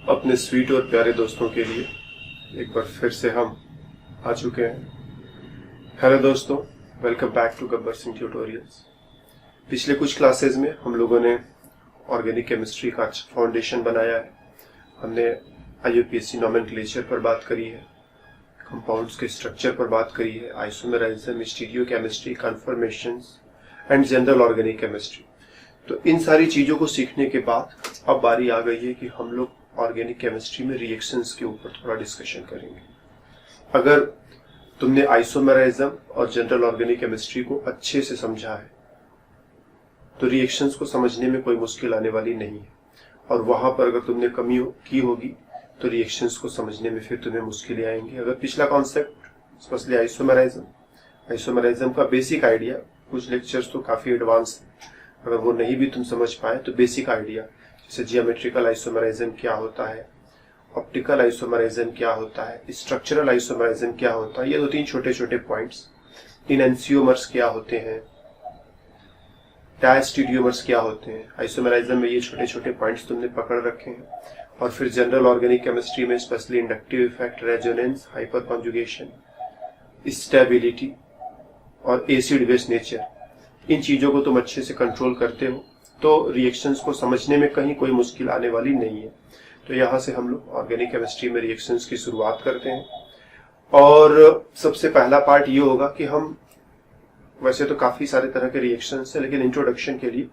अपने स्वीट और प्यारे दोस्तों के लिए एक बार फिर से हम आ चुके हैं। हेलो दोस्तों, welcome back to Gabbar Singh tutorials. पिछले कुछ क्लासेस में हम लोगों ने ऑर्गेनिक केमिस्ट्री का अच्छा फाउंडेशन बनाया है। हमने IUPAC नोमेनक्लेचर पर बात करी है, कंपाउंड्स के स्ट्रक्चर पर बात करी है, isomerism, stereochemistry, conformations and general organic chemistry. तो इन सारी चीजों को सीखने के बाद अब बारी आ गई है कि हम लोग ऑर्गेनिक केमिस्ट्री में रिएक्शंस के ऊपर थोड़ा डिस्कशन करेंगे। अगर तुमने आइसोमेराइज्म और जनरल ऑर्गेनिक केमिस्ट्री को अच्छे से समझा है तो रिएक्शंस को समझने में कोई मुश्किल आने वाली नहीं है, और वहां पर अगर तुमने कमी की होगी तो रिएक्शंस को समझने में फिर तुम्हें मुश्किलें आएंगी। अगर पिछला कॉन्सेप्ट स्पेशली आइसोमेराइज्म का बेसिक आइडिया, कुछ लेक्चर्स तो काफी एडवांस है, अगर वो नहीं भी तुम समझ पाए तो बेसिक आइडिया जैसे जियोमेट्रिकल आइसोमेराइज्म क्या होता है, ऑप्टिकल आइसोमेराइज्म क्या होता है, स्ट्रक्चरल आइसोमेराइज्म क्या होता है, ये दो तीन छोटे छोटे पॉइंट्स, इनएंसियोमर्स क्या होते हैं, डायस्टीरियोमर्स क्या होते हैं, आइसोमेराइज्म में ये छोटे छोटे पॉइंट्स तुमने पकड़ रखे हैं। और फिर जनरल ऑर्गेनिक केमिस्ट्री में specially inductive effect, resonance, hyper conjugation, stability और एसिड बेस नेचर, इन चीजों को तुम अच्छे से कंट्रोल करते हो तो रिएक्शंस को समझने में कहीं कोई मुश्किल आने वाली नहीं है। तो यहां से हम लोग ऑर्गेनिक केमिस्ट्री में रिएक्शंस की शुरुआत करते हैं। और सबसे पहला पार्ट ये होगा कि हम, वैसे तो काफी सारे तरह के रिएक्शंस है, लेकिन इंट्रोडक्शन के लिए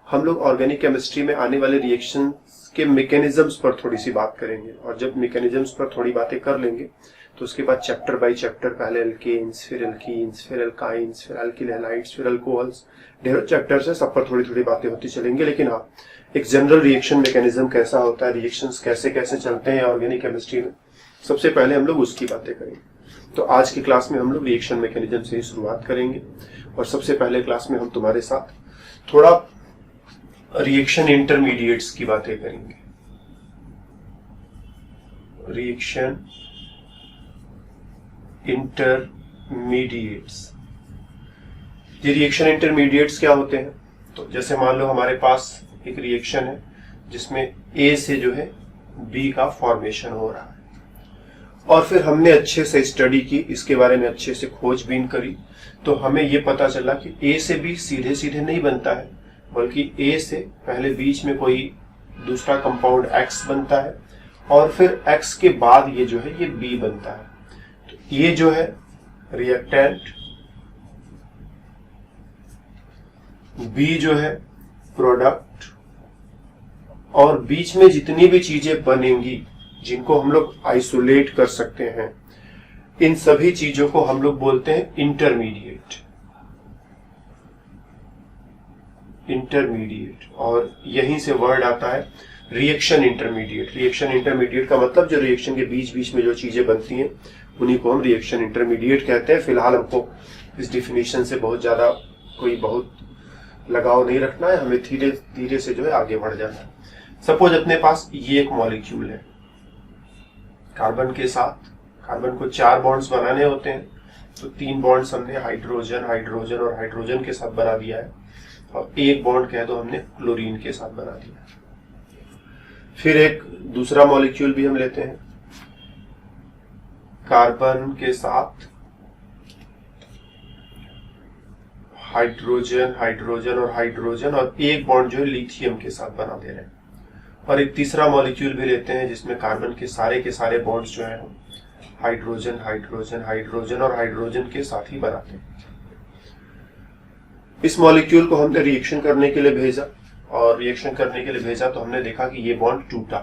हम लोग ऑर्गेनिक केमिस्ट्री में आने वाले रिएक्शन के मैकेनिज्म्स पर थोड़ी सी बात करेंगे। और जब मैकेनिज्म्स पर थोड़ी बातें कर लेंगे तो उसके बाद चैप्टर बाय चैप्टर, पहले एल्केन्स, फिर एल्कीन्स, फिर एल्काइंस, फिर एल्किल हैलाइड्स, फिर अल्कोहल्स, ढेरों चैप्टर्स है, सब पर थोड़ी थोड़ी बातें होती चलेंगी। लेकिन हाँ, एक जनरल रिएक्शन मैकेनिज्म कैसा होता है, रिएक्शंस कैसे कैसे चलते हैं ऑर्गेनिक केमिस्ट्री में, सबसे पहले हम लोग उसकी बातें करेंगे। तो आज की क्लास में हम लोग रिएक्शन मैकेनिज्म से ही शुरुआत करेंगे। और सबसे पहले क्लास में हम तुम्हारे साथ थोड़ा रिएक्शन इंटरमीडिएट्स की बातें करेंगे। रिएक्शन इंटरमीडिएट्स, ये रिएक्शन इंटरमीडिएट्स क्या होते हैं? तो जैसे मान लो हमारे पास एक रिएक्शन है जिसमें A से जो है B का फॉर्मेशन हो रहा है, और फिर हमने अच्छे से स्टडी की, इसके बारे में अच्छे से खोजबीन करी, तो हमें ये पता चला कि A से B सीधे सीधे नहीं बनता है, बल्कि A से पहले बीच में कोई दूसरा कंपाउंड X बनता है, और फिर X के बाद ये जो है ये B बनता है। तो ये जो है रिएक्टेंट, B जो है प्रोडक्ट, और बीच में जितनी भी चीजें बनेंगी जिनको हम लोग आइसोलेट कर सकते हैं, इन सभी चीजों को हम लोग बोलते हैं इंटरमीडिएट। और यहीं से वर्ड आता है रिएक्शन इंटरमीडिएट। रिएक्शन इंटरमीडिएट का मतलब जो रिएक्शन के बीच बीच में जो चीजें बनती हैं उन्हीं को हम रिएक्शन इंटरमीडिएट कहते हैं। फिलहाल हमको इस डिफिनेशन से बहुत ज्यादा कोई बहुत लगाव नहीं रखना है, हमें धीरे धीरे से जो है आगे बढ़ जाना है। सपोज अपने पास ये एक मॉलिक्यूल है, कार्बन के साथ, कार्बन को 4 बॉन्ड्स बनाने होते हैं, तो 3 बॉन्ड्स हमने हाइड्रोजन, हाइड्रोजन और हाइड्रोजन के साथ बना दिया है, और एक बॉन्ड कह दो हमने क्लोरीन के साथ बना दिया है। फिर एक दूसरा मॉलिक्यूल भी हम लेते हैं, कार्बन के साथ हाइड्रोजन, हाइड्रोजन और हाइड्रोजन, और एक बॉन्ड जो है लिथियम के साथ बना दे रहे हैं। और एक तीसरा मॉलिक्यूल भी लेते हैं जिसमें कार्बन के सारे बॉन्ड्स जो हैं हाइड्रोजन, हाइड्रोजन, हाइड्रोजन और हाइड्रोजन के साथ ही बनाते हैं। इस मॉलिक्यूल को हमने रिएक्शन करने के लिए भेजा, और रिएक्शन करने के लिए भेजा तो हमने देखा कि ये बॉन्ड टूटा।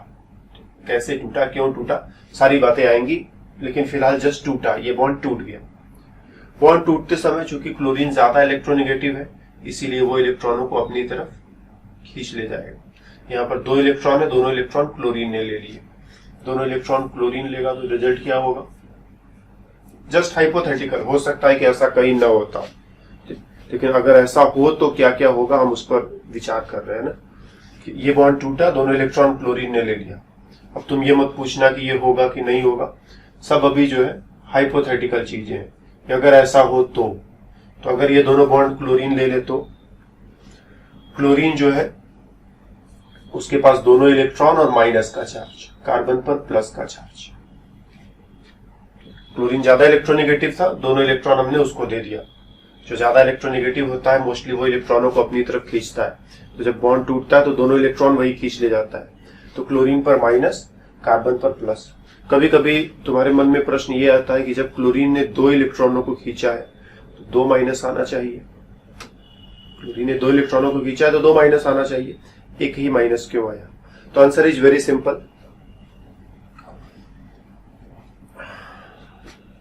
कैसे टूटा, क्यों टूटा, सारी बातें आएंगी, लेकिन फिलहाल जस्ट टूटा, ये बॉन्ड टूट गया। बॉन्ड टूटते समय चूंकि क्लोरीन ज्यादा इलेक्ट्रोनेगेटिव है, इसीलिए वो इलेक्ट्रॉनों को अपनी तरफ खींच ले जाएगा। यहाँ पर 2 इलेक्ट्रॉन है, दोनों इलेक्ट्रॉन क्लोरीन ने ले लिए। दोनों इलेक्ट्रॉन क्लोरीन लेगा तो रिजल्ट क्या होगा? जस्ट हाइपोथेटिकल, हो सकता है कि ऐसा कहीं ना होता, लेकिन अगर ऐसा हो तो क्या क्या होगा हम उस पर विचार कर रहे हैं ना, कि ये बॉन्ड टूटा, दोनों इलेक्ट्रॉन क्लोरीन ने ले लिया। अब तुम ये मत पूछना कि ये होगा कि नहीं होगा, सब अभी जो है हाइपोथेटिकल चीजें हैं। अगर ऐसा हो तो अगर ये दोनों बॉन्ड क्लोरीन ले ले तो क्लोरीन जो है उसके पास दोनों इलेक्ट्रॉन और माइनस का चार्ज, कार्बन पर प्लस का चार्ज। क्लोरीन ज्यादा इलेक्ट्रोनेगेटिव था, दोनों इलेक्ट्रॉन हमने उसको दे दिया। जो ज्यादा इलेक्ट्रोनेगेटिव होता है मोस्टली वो इलेक्ट्रॉनों को अपनी तरफ खींचता है, तो जब बॉन्ड टूटता है तो दोनों इलेक्ट्रॉन वही खींच ले जाता है। तो क्लोरीन पर माइनस, कार्बन पर प्लस। कभी कभी तुम्हारे मन में प्रश्न ये आता है कि जब क्लोरीन ने दो इलेक्ट्रॉनों को खींचा है तो दो माइनस आना चाहिए। क्लोरीन ने दो इलेक्ट्रॉनों को खींचा है तो दो माइनस आना चाहिए, एक ही माइनस क्यों आया? तो आंसर इज वेरी सिंपल।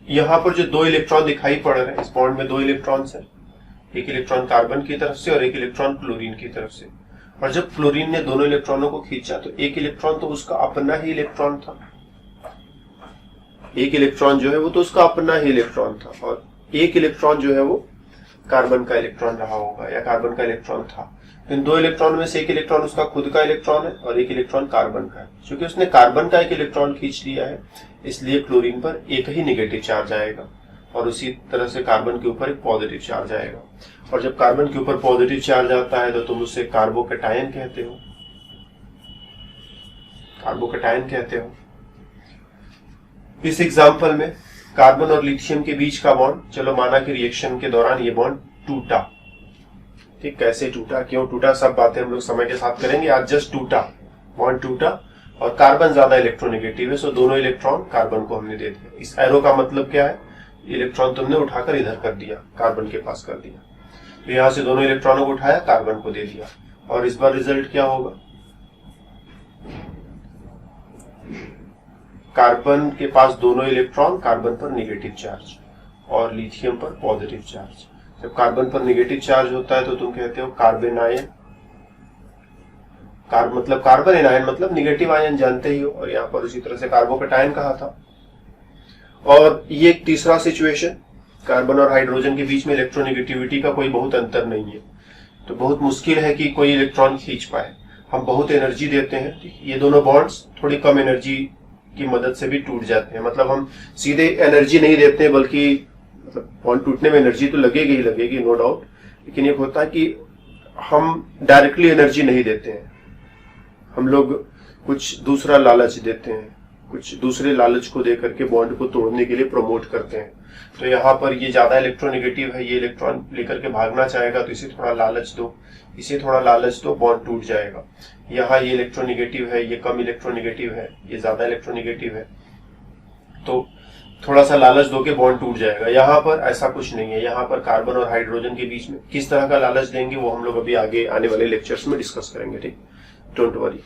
यहां पर जो दो इलेक्ट्रॉन दिखाई पड़ रहे हैं, इस बॉन्ड में दो इलेक्ट्रॉन्स हैं, एक इलेक्ट्रॉन कार्बन की तरफ से और एक इलेक्ट्रॉन क्लोरीन की तरफ से। और जब क्लोरीन ने दोनों इलेक्ट्रॉनों को खींचा तो एक इलेक्ट्रॉन तो उसका अपना ही इलेक्ट्रॉन था, एक इलेक्ट्रॉन जो है वो तो उसका अपना ही इलेक्ट्रॉन था, और एक इलेक्ट्रॉन जो है वो कार्बन का इलेक्ट्रॉन रहा होगा या कार्बन का इलेक्ट्रॉन था। इन दो इलेक्ट्रॉन में से एक इलेक्ट्रॉन उसका खुद का इलेक्ट्रॉन है और एक इलेक्ट्रॉन कार्बन का है। क्योंकि उसने कार्बन का एक इलेक्ट्रॉन खींच लिया है इसलिए क्लोरीन पर एक ही नेगेटिव चार्ज आएगा, और उसी तरह से कार्बन के ऊपर एक पॉजिटिव चार्ज आएगा। और जब कार्बन के ऊपर पॉजिटिव चार्ज आता है तो तुम उसे कार्बोकैटायन कहते हो, कार्बोकैटायन कहते हो। इस एग्जाम्पल में कार्बन और लिथियम के बीच का बॉन्ड, चलो माना कि रिएक्शन के दौरान ये बॉन्ड टूटा, ठीक, कैसे टूटा, क्यों टूटा, सब बातें हम लोग समय के साथ करेंगे। आज जस्ट टूटा, बॉन्ड टूटा और कार्बन ज्यादा इलेक्ट्रोनेगेटिव है, सो दोनों इलेक्ट्रॉन कार्बन को हमने दे दिया। इस एरो का मतलब क्या है? इलेक्ट्रॉन तुमने उठाकर इधर कर दिया, कार्बन के पास कर दिया। तो यहां से दोनों इलेक्ट्रॉनों को उठाया, कार्बन को दे दिया, और इस बार रिजल्ट क्या होगा? कार्बन के पास दोनों इलेक्ट्रॉन, कार्बन पर नेगेटिव चार्ज और लिथियम पर पॉजिटिव चार्ज। जब कार्बन पर नेगेटिव चार्ज होता है तो तुम कहते हो कार्बन आयन। मतलब कार्बन एनायन मतलब नेगेटिव आयन, जानते ही हो, और यहाँ पर उसी तरह से कार्बोकैटायन कहा था। और ये एक तीसरा सिचुएशन, कार्बन और हाइड्रोजन के बीच में इलेक्ट्रोनेगेटिविटी का कोई बहुत अंतर नहीं है, तो बहुत मुश्किल है कि कोई इलेक्ट्रॉन खींच पाए। हम बहुत एनर्जी देते हैं, ये दोनों बॉन्ड्स थोड़ी कम एनर्जी की मदद से भी टूट जाते हैं। मतलब हम सीधे एनर्जी नहीं देते हैं, बल्कि मतलब बॉन्ड टूटने में एनर्जी तो लगेगी ही लगेगी, नो डाउट, लेकिन ये होता है कि हम डायरेक्टली एनर्जी नहीं देते हैं, हम लोग कुछ दूसरा लालच देते हैं, कुछ दूसरे लालच को दे करके बॉन्ड को तोड़ने के लिए प्रमोट करते हैं। तो यहाँ पर ये ज्यादा इलेक्ट्रोनेगेटिव है, ये इलेक्ट्रॉन लेकर के भागना चाहेगा तो इसे थोड़ा लालच दो, इसे थोड़ा लालच दो, बॉन्ड टूट जाएगा। यहाँ ये इलेक्ट्रोनेगेटिव है, ये कम इलेक्ट्रोनेगेटिव है, ये ज्यादा इलेक्ट्रोनेगेटिव है, तो थोड़ा सा लालच दो के बॉन्ड टूट जाएगा। यहाँ पर ऐसा कुछ नहीं है। यहाँ पर कार्बन और हाइड्रोजन के बीच में किस तरह का लालच देंगे वो हम लोग अभी आगे आने वाले लेक्चर्स में डिस्कस करेंगे, ठीक, डोंट वरी।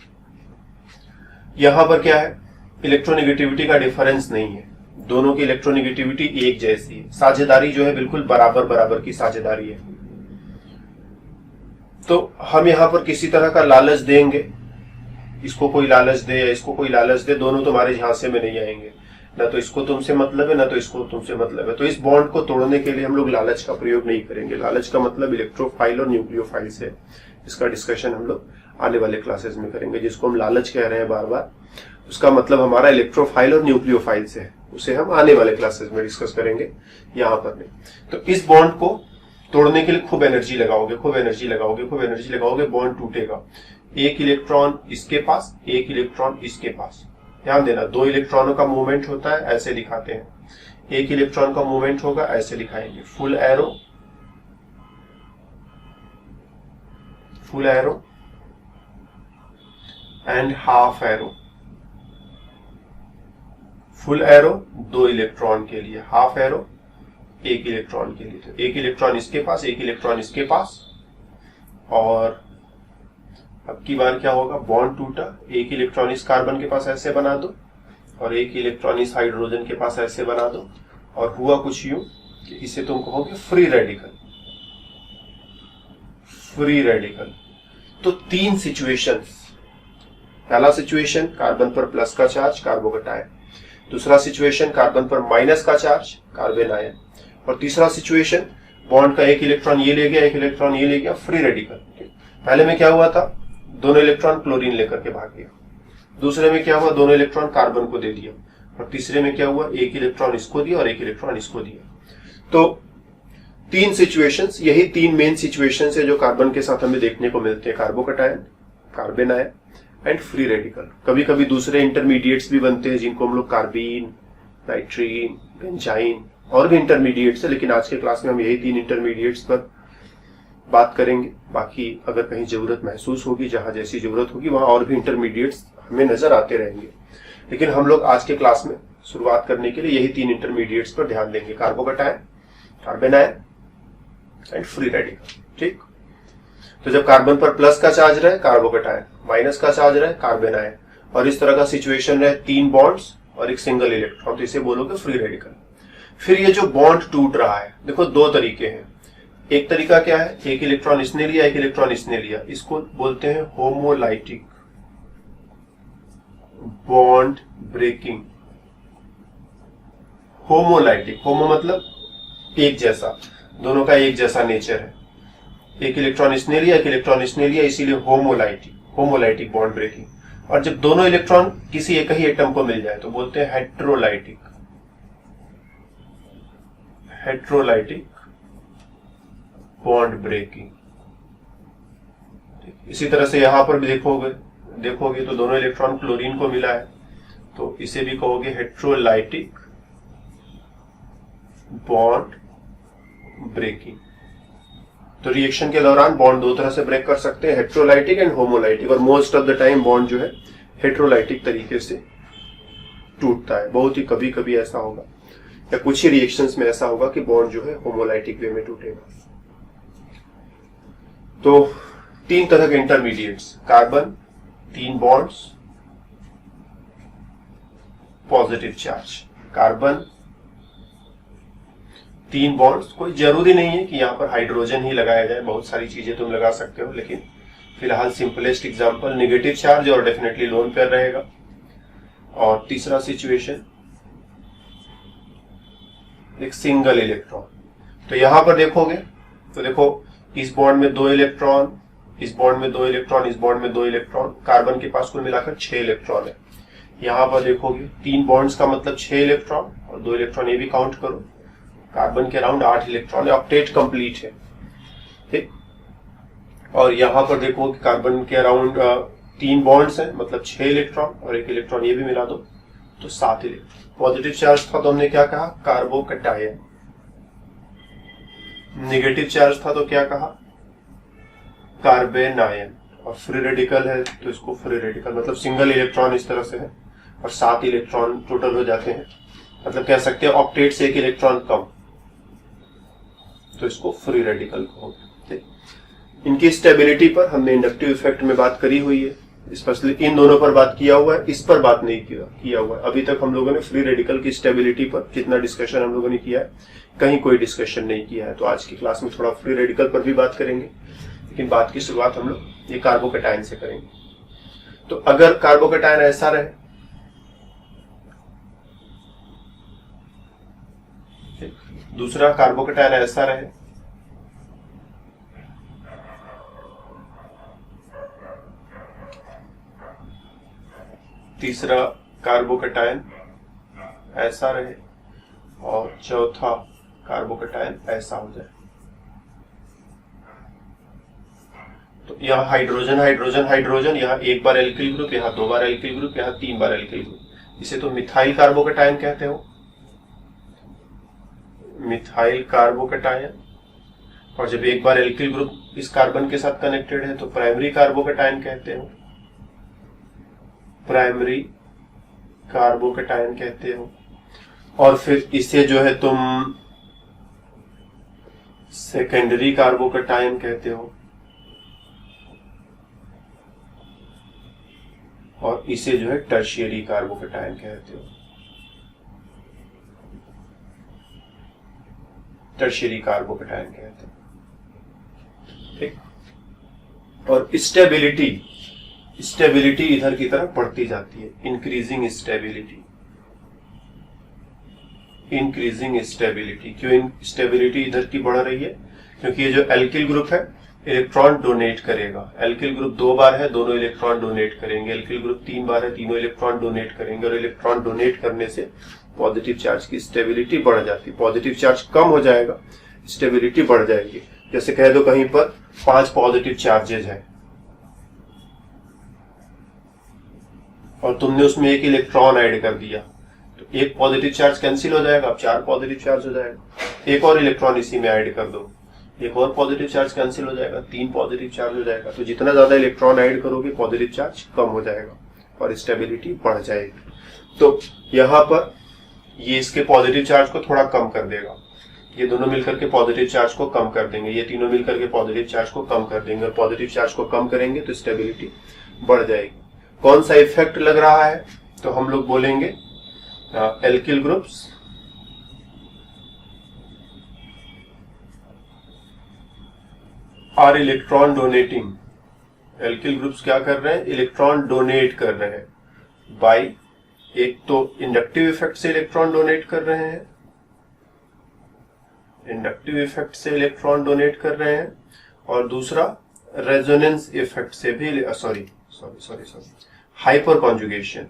यहाँ पर क्या है, इलेक्ट्रोनेगेटिविटी का डिफरेंस नहीं है, दोनों की इलेक्ट्रोनेगेटिविटी एक जैसी है, साझेदारी जो है बिल्कुल बराबर बराबर की साझेदारी है। तो हम यहाँ पर किसी तरह का लालच देंगे, इसको कोई लालच दे या इसको कोई लालच दे, दोनों तुम्हारे झांसे में नहीं आएंगे, ना तो इसको तुमसे मतलब है ना तो इसको तुमसे मतलब है। तो इस बॉन्ड को तोड़ने के लिए हम लोग लालच का प्रयोग नहीं करेंगे। लालच का मतलब इलेक्ट्रोफाइल और न्यूक्लियोफाइल से, इसका डिस्कशन हम लोग आने वाले क्लासेस में करेंगे। जिसको हम लालच कह रहे हैं बार बार, उसका मतलब हमारा इलेक्ट्रोफाइल और न्यूक्लियोफाइल से है, उसे हम आने वाले क्लासेस में डिस्कस करेंगे, यहाँ पर नहीं। तो इस बॉन्ड को तोड़ने के लिए खूब एनर्जी लगाओगे, खूब एनर्जी लगाओगे, खूब एनर्जी लगाओगे, बॉन्ड टूटेगा। एक इलेक्ट्रॉन इसके पास, एक इलेक्ट्रॉन इसके पास। ध्यान देना, दो इलेक्ट्रॉनों का मूवमेंट होता है, ऐसे दिखाते हैं। एक इलेक्ट्रॉन का मूवमेंट होगा, ऐसे दिखाएंगे, full arrow, full arrow and half arrow. Full arrow दो इलेक्ट्रॉन के लिए, हाफ एरो एक इलेक्ट्रॉन के लिए। तो एक इलेक्ट्रॉन इसके पास, एक इलेक्ट्रॉन इसके पास, और अब की बार क्या होगा, बॉन्ड टूटा, एक इलेक्ट्रॉन इस कार्बन के पास ऐसे बना दो और एक इलेक्ट्रॉन इस हाइड्रोजन के पास ऐसे बना दो, और हुआ कुछ यूं कि इसे तुम कहोगे फ्री रेडिकल। Free radical. तो तीन सिचुएशंस, पहला सिचुएशन कार्बन पर प्लस का चार्ज, कार्बोकैटायन। दूसरा सिचुएशन कार्बन पर माइनस का चार्ज, कार्बन आयन। और तीसरा सिचुएशन बॉन्ड का एक इलेक्ट्रॉन ये ले गया, एक इलेक्ट्रॉन ये ले गया, फ्री रेडिकल। पहले में क्या हुआ था, दोनों इलेक्ट्रॉन क्लोरीन लेकर के भाग गया। दूसरे में क्या हुआ, दोनों इलेक्ट्रॉन कार्बन को दे दिया। और तीसरे में क्या हुआ, एक इलेक्ट्रॉन इसको दिया और एक इलेक्ट्रॉन इसको दिया। तो तीन सिचुएशंस, यही तीन मेन सिचुएशंस है जो कार्बन के साथ हमें देखने को मिलते हैं, carbocation, carbon ion and free radical. कभी कभी दूसरे इंटरमीडिएट्स भी बनते हैं जिनको हम लोग कार्बीन, नाइट्रीन, बेंजाइन और भी इंटरमीडिएट्स है, लेकिन आज के क्लास में हम यही 3 इंटरमीडिएट्स पर बात करेंगे। बाकी अगर कहीं जरूरत महसूस होगी, जहां जैसी जरूरत होगी वहां और भी इंटरमीडिएट्स हमें नजर आते रहेंगे, लेकिन हम लोग आज के क्लास में शुरुआत करने के लिए यही 3 इंटरमीडिएट्स पर ध्यान देंगे, carbocation, carbon ion and free radical. ठीक, तो जब कार्बन पर प्लस का चार्ज रहे कार्बोकैटायन, माइनस का चार्ज रहे कार्बन आयन, और इस तरह का सिचुएशन रहे 3 बॉन्ड्स और एक सिंगल इलेक्ट्रॉन, तो इसे बोलोगे फ्री रेडिकल। फिर ये जो बॉन्ड टूट रहा है, देखो 2 तरीके हैं। एक तरीका क्या है, एक इलेक्ट्रॉन इसने लिया, एक इलेक्ट्रॉन इसने लिया, इसको बोलते हैं होमोलाइटिक बॉन्ड ब्रेकिंग। होमोलाइटिक, होमो मतलब एक जैसा, दोनों का एक जैसा नेचर है। एक इलेक्ट्रॉन इसने लिया, एक इलेक्ट्रॉन इसने लिया, इसीलिए होमोलाइटिक बॉन्ड ब्रेकिंग। और जब दोनों इलेक्ट्रॉन किसी एक ही एटम को मिल जाए तो बोलते हैं हेट्रोलाइटिक बॉन्ड ब्रेकिंग। इसी तरह से यहां पर भी देखोगे तो दोनों इलेक्ट्रॉन क्लोरीन को मिला है, तो इसे भी कहोगे हेट्रोलाइटिक बॉन्ड ब्रेकिंग। तो रिएक्शन के दौरान बॉन्ड 2 तरह से ब्रेक कर सकते हैं, हेट्रोलाइटिक एंड होमोलाइटिक, और most of the time bound जो है हेट्रोलाइटिक तरीके से टूटता है। बहुत ही कभी कभी ऐसा होगा या कुछ ही रिएक्शंस में ऐसा होगा कि बॉन्ड जो है होमोलाइटिक वे में टूटेगा। तो 3 तरह के intermediates, carbon, 3 bonds, positive charge. Carbon, 3 bonds, कोई जरूरी नहीं है कि यहां पर हाइड्रोजन ही लगाया जाए, बहुत सारी चीजें तुम लगा सकते हो, लेकिन फिलहाल सिंपलेस्ट एग्जांपल नेगेटिव चार्ज और डेफिनेटली लोन पेयर रहेगा। और तीसरा सिचुएशन एक सिंगल इलेक्ट्रॉन। तो यहां पर देखोगे तो देखो इस बॉन्ड में 2 इलेक्ट्रॉन, इस बॉन्ड में 2 इलेक्ट्रॉन, इस बॉन्ड में 2 इलेक्ट्रॉन, कार्बन के पास कुल मिलाकर 6 इलेक्ट्रॉन है। यहां पर देखोगे 3 बॉन्ड्स का मतलब 6 इलेक्ट्रॉन और 2 इलेक्ट्रॉन, ये भी काउंट करो। कार्बन के अराउंड 8 इलेक्ट्रॉन है, ऑक्टेट कंप्लीट है। ठीक, और यहां पर देखो कि कार्बन के अराउंड 3 बॉन्ड्स हैं, मतलब 6 इलेक्ट्रॉन और 1 इलेक्ट्रॉन, ये भी मिला दो तो 7 इलेक्ट्रॉन। पॉजिटिव चार्ज था तो हमने क्या कहा, कार्बोकैटायन। नेगेटिव चार्ज था तो क्या कहा, कार्बन आयन। और फ्री रेडिकल है तो इसको फ्री रेडिकल, मतलब सिंगल इलेक्ट्रॉन इस तरह से है और 7 इलेक्ट्रॉन टोटल हो जाते हैं, मतलब कह सकते हैं ऑक्टेट से 1 इलेक्ट्रॉन कम, तो इसको फ्री रेडिकल कहोगे। इनकी स्टेबिलिटी पर हमने इंडक्टिव इफेक्ट में बात करी हुई है, स्पेशली इन दोनों पर बात किया हुआ है, इस पर बात नहीं किया हुआ है। अभी तक हम लोगों ने फ्री रेडिकल की स्टेबिलिटी पर जितना डिस्कशन हम लोगों ने किया है, कहीं कोई डिस्कशन नहीं किया है। तो आज की क्लास में थोड़ा फ्री रेडिकल पर भी बात करेंगे, लेकिन बात की शुरुआत हम लोग ये कार्बोकैटायन से करेंगे। तो अगर कार्बोकैटायन ऐसा रहे, दूसरा कार्बोकैटायन ऐसा रहे, तीसरा कार्बोकैटायन ऐसा रहे, और चौथा कार्बोकैटायन ऐसा हो जाए, तो यहाँ हाइड्रोजन हाइड्रोजन हाइड्रोजन, यहाँ एक बार एल्किल ग्रुप, यहाँ 2 बार एल्किल ग्रुप, यहाँ 3 बार एल्किल ग्रुप, इसे तो मिथाइल कार्बोकैटायन कहते हो, मिथाइल कार्बोकैटायन। और जब एक बार एल्किल ग्रुप इस कार्बन के साथ कनेक्टेड है तो प्राइमरी कार्बोकैटायन कहते हो, प्राइमरी कार्बोकैटायन कहते हो। और फिर इसे जो है तुम सेकेंडरी कार्बोकैटायन कहते हो, और इसे जो है टर्शियरी कार्बोकैटायन कहते हो, टर्शियरी कार्बोकैटायन कहते हैं। ठीक, और स्टेबिलिटी इधर की तरफ बढ़ती जाती है, इंक्रीजिंग स्टेबिलिटी। क्यों स्टेबिलिटी इधर की बढ़ रही है, क्योंकि ये जो एल्किल ग्रुप है इलेक्ट्रॉन डोनेट करेगा। एल्किल ग्रुप 2 बार है, दोनों इलेक्ट्रॉन डोनेट करेंगे। एल्किल ग्रुप 3 बार है, तीनों इलेक्ट्रॉन डोनेट करेंगे, और इलेक्ट्रॉन डोनेट करने से पॉजिटिव चार्ज की स्टेबिलिटी बढ़ जाती है। पॉजिटिव चार्ज कम हो जाएगा, स्टेबिलिटी बढ़ जाएगी। जैसे कह दो कहीं पर 5 पॉजिटिव चार्जेज है, और तुमने उसमें एक इलेक्ट्रॉन ऐड कर दिया, तो एक पॉजिटिव चार्ज कैंसिल हो जाएगा, अब 4 पॉजिटिव चार्ज हो जाएगा। एक और इलेक्ट्रॉन इसी में ऐड कर दो, एक और पॉजिटिव चार्ज कैंसिल हो जाएगा, 3 पॉजिटिव चार्ज हो जाएगा। तो जितना ज्यादा इलेक्ट्रॉन ऐड करोगे पॉजिटिव चार्ज कम हो जाएगा और स्टेबिलिटी बढ़ जाएगी। तो यहाँ पर ये इसके पॉजिटिव चार्ज को थोड़ा कम कर देगा, ये दोनों मिलकर के पॉजिटिव चार्ज को कम कर देंगे, ये तीनों मिलकर के पॉजिटिव चार्ज को कम कर देंगे, और पॉजिटिव चार्ज को कम करेंगे तो स्टेबिलिटी बढ़ जाएगी। कौन सा इफेक्ट लग रहा है, तो हम लोग बोलेंगे alkyl groups are electron donating. Alkyl groups क्या कर रहे हैं, इलेक्ट्रॉन डोनेट कर रहे हैं बाय, एक तो इंडक्टिव इफेक्ट से इलेक्ट्रॉन डोनेट कर रहे हैं, इंडक्टिव इफेक्ट से इलेक्ट्रॉन डोनेट कर रहे हैं, और दूसरा रेजोनेंस इफेक्ट से भी sorry hyper conjugation,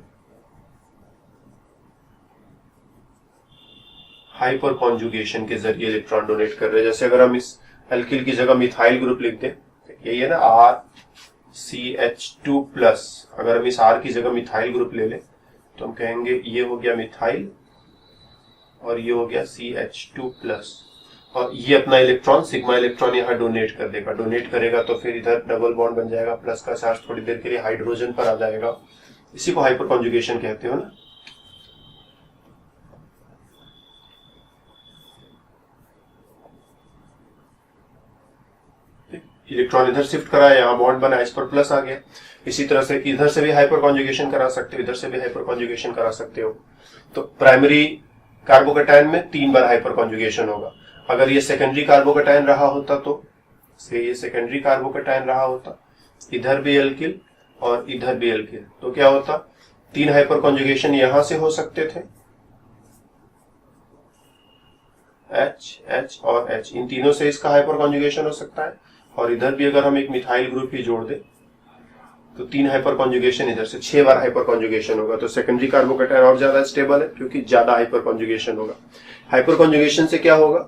hyper conjugation के जरिए इलेक्ट्रॉन डोनेट कर रहे हैं। जैसे अगर हम इस एल्किल की जगह मिथाइल ग्रुप लिख दें, यही है ना RCH2+, अगर हम इस R की जगह मिथाइल ग्रुप ले लें तो हम कहेंगे ये हो गया मिथाइल और ये हो गया CH2+, और ये अपना इलेक्ट्रॉन सिग्मा इलेक्ट्रॉन यहाँ डोनेट कर देगा। डोनेट करेगा तो फिर इधर डबल बॉन्ड बन जाएगा, प्लस का चार्ज थोड़ी देर के लिए हाइड्रोजन पर आ जाएगा, इसी को हाइपर कॉन्जुगेशन कहते हो ना। इलेक्ट्रॉन इधर शिफ्ट करा, यहाँ बॉन्ड बना, इस पर प्लस आ गया। इसी तरह से इधर से भी हाइपर कॉन्जुगेशन करा सकते हो, इधर से भी हाइपर कॉन्जुगेशन करा सकते हो। तो प्राइमरी कार्बोकैटायन में 3 बार हाइपर कॉन्जुगेशन होगा। अगर ये सेकेंडरी कार्बोकैटायन रहा होता तो ये सेकेंडरी कार्बोकैटायन रहा होता, इधर भी एल्किल और इधर भी एल्किल, तो क्या होता, 3 हाइपर कॉन्जुगेशन यहां से हो सकते थे, H, H और H, इन तीनों से इसका हाइपर कॉन्जुगेशन हो सकता है। और इधर भी अगर हम एक मिथाइल ग्रुप ही जोड़ दें तो 3 हाइपर कॉन्जुगेशन, इधर से 6 बार हाइपर कॉन्जुगेशन होगा। तो सेकेंडरी कार्बोकैटायन और ज्यादा स्टेबल है क्योंकि ज्यादा हाइपर कॉन्जुगेशन होगा। हाइपर कॉन्जुगेशन से क्या होगा,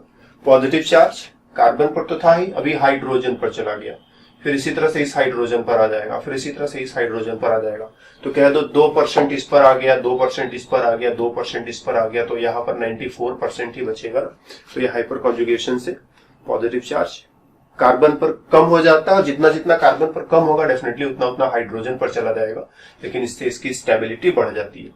पॉजिटिव चार्ज कार्बन पर तो था ही, अभी हाइड्रोजन पर चला गया, फिर इसी तरह से इस हाइड्रोजन पर आ जाएगा, फिर इसी तरह से इस हाइड्रोजन पर आ जाएगा। तो कह दो 2% इस पर आ गया, 2% इस पर आ गया, 2% इस पर आ गया, तो यहाँ पर 94% ही बचेगा। तो ये हाइपर कॉन्जुगेशन से पॉजिटिव चार्ज कार्बन पर कम हो जाता है, और जितना जितना कार्बन पर कम होगा डेफिनेटली उतना उतना हाइड्रोजन पर चला जाएगा, लेकिन इससे इसकी स्टेबिलिटी बढ़ जाती है।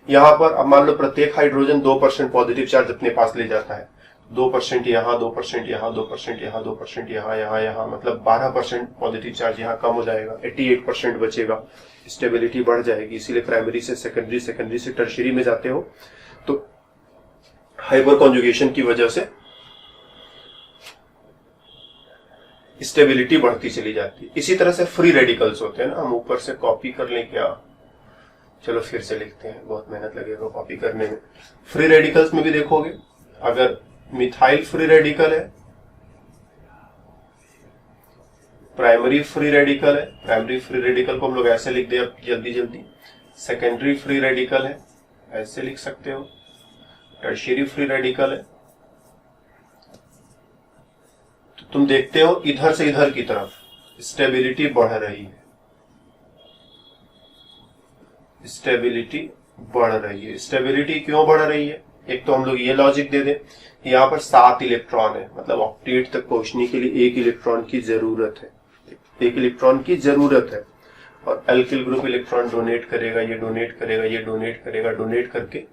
यहाँ पर अब मान लो प्रत्येक हाइड्रोजन 2% पॉजिटिव चार्ज अपने पास ले जाता है, 2% यहाँ, 2% यहाँ, 2% यहाँ, 2% यहाँ, यहाँ, यहाँ, मतलब 12% पॉजिटिव चार्ज यहाँ कम हो जाएगा, 88% बचेगा, स्टेबिलिटी बढ़ जाएगी। इसीलिए प्राइमरी से सेकेंडरी, सेकेंडरी से टर्शियरी में जाते हो तो हाइपर कॉन्जुगेशन की वजह से स्टेबिलिटी बढ़ती चली जाती है। इसी तरह से फ्री रेडिकल्स होते हैं ना, हम ऊपर से कॉपी कर लें क्या, चलो फिर से लिखते हैं, बहुत मेहनत लगेगा कॉपी करने में। फ्री रेडिकल्स में भी देखोगे, अगर मिथाइल फ्री रेडिकल है, प्राइमरी फ्री रेडिकल है, प्राइमरी फ्री रेडिकल को हम लोग ऐसे लिख दे अब जल्दी जल्दी, सेकेंडरी फ्री रेडिकल है, ऐसे लिख सकते हो, टर्शियरी फ्री रेडिकल है, तो तुम देखते हो इधर से इधर की तरफ स्टेबिलिटी बढ़ रही है, स्टेबिलिटी बढ़ रही है। स्टेबिलिटी क्यों बढ़ रही है, एक तो हम लोग ये लॉजिक दे दें, यहाँ पर 7 इलेक्ट्रॉन है, मतलब ऑक्टेट तक पहुंचने के लिए 1 इलेक्ट्रॉन की जरूरत है, 1 इलेक्ट्रॉन की जरूरत है, और एल्किल ग्रुप इलेक्ट्रॉन डोनेट करेगा, ये डोनेट करेगा, ये डोनेट करेगा, डोनेट करके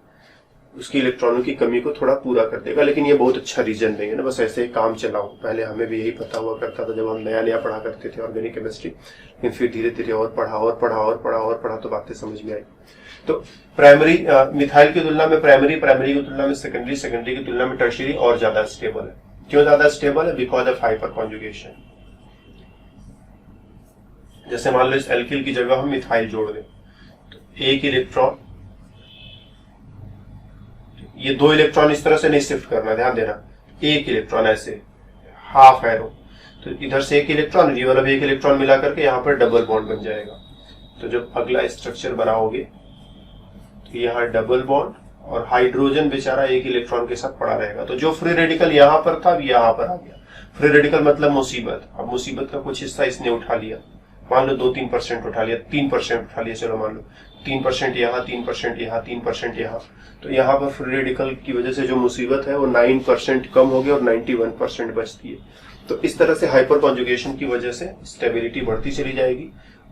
उसकी इलेक्ट्रॉनों की कमी को थोड़ा पूरा कर देगा। लेकिन ये बहुत अच्छा रीजन नहीं है ना, बस ऐसे ही काम चलाओ। पहले हमें भी यही पता हुआ करता था जब हम नया नया पढ़ा करते थे ऑर्गेनिक केमिस्ट्री, लेकिन फिर धीरे धीरे और पढ़ा तो बातें समझ में आई। तो प्राइमरी मिथाइल की तुलना में प्राइमरी की तुलना में सेकेंडरी की तुलना में टर्शियरी और ज्यादा स्टेबल है। क्यों ज्यादा स्टेबल है, बिकॉज ऑफ हाइपर कॉन्जुगेशन। जैसे मान लो इस एल्किल की जगह हम मिथाइल जोड़ दें तो 1 इलेक्ट्रॉन, ये 2 इलेक्ट्रॉन इस तरह से नहीं शिफ्ट करना, ध्यान देना, 1 इलेक्ट्रॉन ऐसे हाफ एरो, तो इधर से 1 इलेक्ट्रॉन, ये वाला भी 1 इलेक्ट्रॉन मिला करके यहाँ पर डबल बॉन्ड बन जाएगा। तो जब अगला स्ट्रक्चर बनाओगे तो यहाँ डबल बॉन्ड और हाइड्रोजन बेचारा 1 इलेक्ट्रॉन के साथ पड़ा रहेगा। तो जो फ्री रेडिकल यहाँ पर था अब यहाँ पर आ गया। फ्री रेडिकल मतलब मुसीबत, अब मुसीबत का कुछ हिस्सा इसने उठा लिया, मान लो 2-3% उठा लिया, 3% उठा लिया, चलो मान लो 3% यहाँ, 3% यहाँ, 3% यहाँ, तो यहाँ पर फ्री रेडिकल की वजह से जो मुसीबत है वो 9% कम हो गया और 91% बचती है। तो इस तरह से हाइपर कॉन्जुगेशन की वजह से स्टेबिलिटी बढ़ती चली जाएगी।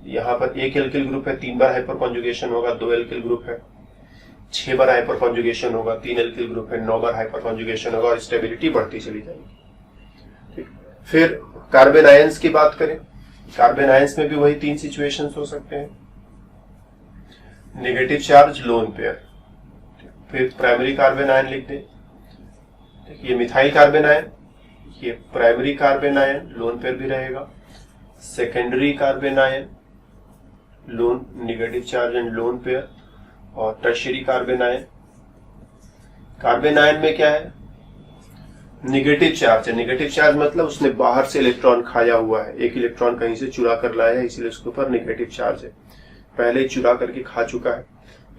यहाँ पर एक एल्किल ग्रुप है, 3 बार हाइपर कॉन्जुगेशन होगा, 2 एल्किल ग्रुप है, 6 बार हाइपर कॉन्जुगेशन होगा, 3 एल्किल ग्रुप है, 9 बार हाइपर कॉन्जुगेशन होगा और स्टेबिलिटी बढ़ती चली जाएगी। ठीक, फिर कार्बन आयंस की बात करें, कार्बन आयंस में भी वही 3 सिचुएशंस हो सकते हैं। नेगेटिव चार्ज लोन पेयर, फिर प्राइमरी कार्बन आयन लिख दें, ये मिथाइल कार्बन आयन, ये primary carbon ion lone pair भी रहेगा, secondary carbon ion lone negative charge and lone pair, और tertiary carbon ion. Carbon ion में क्या है, नेगेटिव चार्ज है। नेगेटिव चार्ज मतलब उसने बाहर से इलेक्ट्रॉन खाया हुआ है, एक इलेक्ट्रॉन कहीं से चुरा कर लाया है, इसलिए उसके ऊपर नेगेटिव चार्ज है। पहले ही चुरा करके खा चुका है,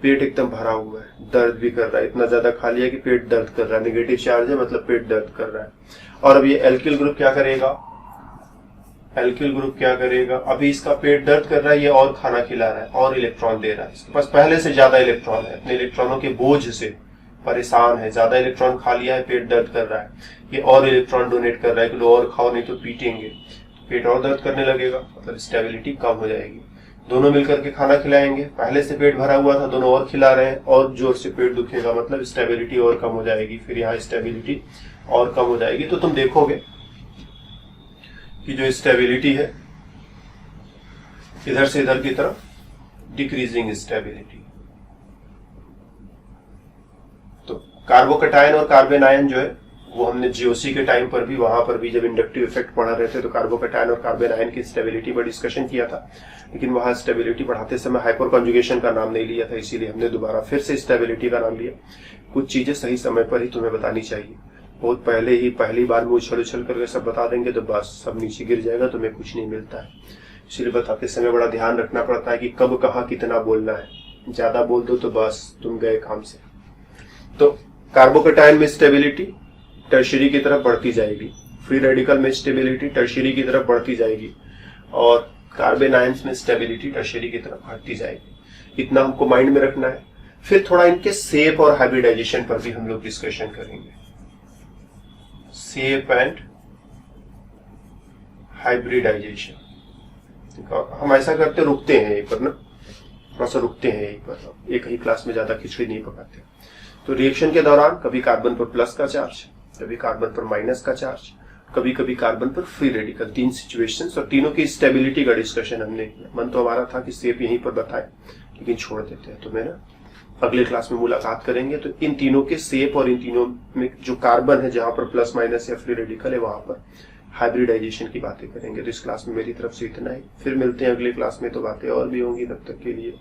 पेट एकदम भरा हुआ है, दर्द भी कर रहा है, इतना ज्यादा खा लिया कि पेट दर्द कर रहा है, नेगेटिव चार्ज है मतलब पेट दर्द कर रहा है। और अब ये एल्किल ग्रुप क्या करेगा, एल्किल ग्रुप क्या करेगा, अभी इसका पेट दर्द कर रहा है, ये और खाना खिला रहा है और इलेक्ट्रॉन दे रहा है, इसके पास पहले से ज्यादा इलेक्ट्रॉन है, अपने इलेक्ट्रॉनों के बोझ से परेशान है, ज्यादा इलेक्ट्रॉन खा लिया है, पेट दर्द कर रहा है, ये और इलेक्ट्रॉन डोनेट कर रहा है कि लो और खाओ नहीं तो पीटेंगे, पेट और दर्द करने लगेगा, मतलब स्टेबिलिटी कम हो जाएगी। दोनों मिलकर के खाना खिलाएंगे, पहले से पेट भरा हुआ था, दोनों और खिला रहे हैं और जोर से पेट दुखेगा, मतलब स्टेबिलिटी और कम हो जाएगी, फिर यहाँ स्टेबिलिटी और कम हो जाएगी। तो तुम देखोगे कि जो स्टेबिलिटी है इधर से इधर की तरफ डिक्रीजिंग स्टेबिलिटी। तो कार्बोकैटायन और कार्बन आयन जो है वो हमने जीओसी के टाइम पर भी, वहां पर भी जब इंडक्टिव इफेक्ट पढ़ा रहे थे तो कार्बोकैटायन और कार्बन आयन की स्टेबिलिटी पर डिस्कशन किया था, लेकिन वहां स्टेबिलिटी बढ़ाते समय हाइपर कॉन्जुगेशन का नाम नहीं लिया था, इसीलिए हमने दोबारा फिर से स्टेबिलिटी का नाम लिया। कुछ चीजें सही समय पर ही तुम्हें बतानी चाहिए, बहुत पहले ही पहली बार में उछल उछल करके सब बता देंगे तो बस सब नीचे गिर जाएगा, तुम्हें कुछ नहीं मिलता है। इसलिए बताते समय बड़ा ध्यान रखना पड़ता है कि कब कहाँ कितना बोलना है, ज्यादा बोल दो तो बस तुम गए काम से। तो कार्बोकैटायन में स्टेबिलिटी टर्शियरी की तरफ बढ़ती जाएगी, फ्री रेडिकल में स्टेबिलिटी टर्शियरी की तरफ बढ़ती जाएगी, और कार्बन आयंस में स्टेबिलिटी टर्शियरी की तरफ बढ़ती जाएगी। इतना हमको माइंड में रखना है। फिर थोड़ा इनके शेप और हाइब्रिडाइजेशन पर भी हम लोग डिस्कशन करेंगे, शेप एंड हाइब्रिडाइजेशन। हम ऐसा करते रुकते हैं एक पर ना, थोड़ा सा रुकते हैं एक पर, एक ही क्लास में ज्यादा खिचड़ी नहीं पकाते। तो रिएक्शन के दौरान कभी कार्बन पर प्लस का चार्ज, कभी कार्बन पर माइनस का चार्ज, कभी कभी कार्बन पर फ्री रेडिकल, 3 सिचुएशंस और तीनों की स्टेबिलिटी का डिस्कशन हमने किया। मन तो हमारा था कि शेप यहीं पर बताए, लेकिन छोड़ देते हैं, तो मैं ना अगले क्लास में मुलाकात करेंगे तो इन तीनों के शेप और इन तीनों में जो कार्बन है जहां पर प्लस माइनस या फ्री रेडिकल है वहां पर हाइब्रिडाइजेशन की बातें करेंगे। तो इस क्लास में मेरी तरफ से इतना ही, फिर मिलते हैं अगले क्लास में, तो बातें और भी होंगी, तब तक के लिए